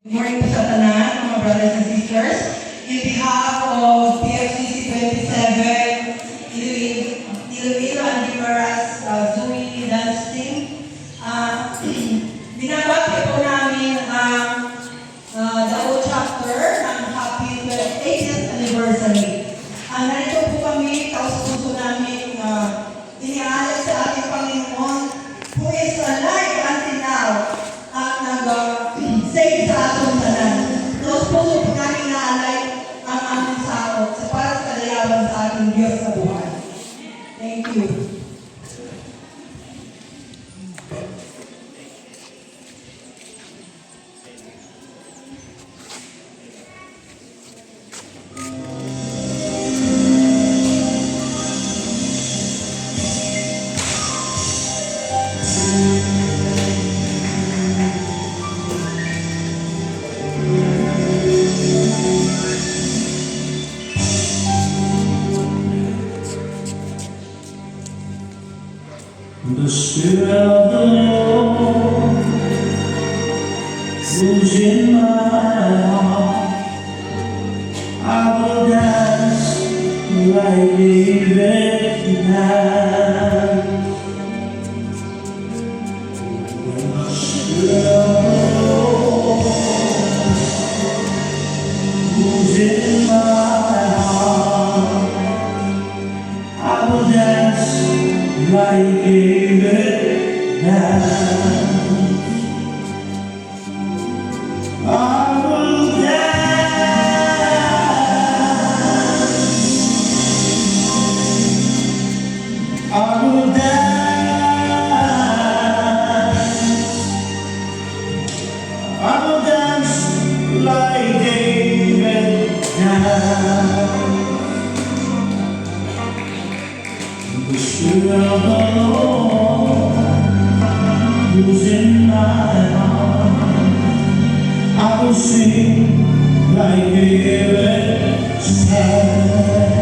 Good morning po sa tanan, mga brothers and sisters. In behalf of PFCC 27, Iloilo and Limaras Zooey Dance Team, binabati po namin ang Dao Chapter ng happy 80th anniversary. Narito po kami, taos-puso namin iniaalay sa ating Panginoon who is alive until now at nag-save sa atong tanan. Taos-puso po namin inaalay ang aming sakot sa para sa kalayawan sa ating Diyos sa buhay. Thank you. The Spirit of the Lord moves in my heart. I will dance like David danced. When the Spirit of the Lord moves in my heart, I will dance like David danced. I will dance. I will dance. I will dance like David danced. The Spirit of the Lord who's in my heart, I will sing like David sang.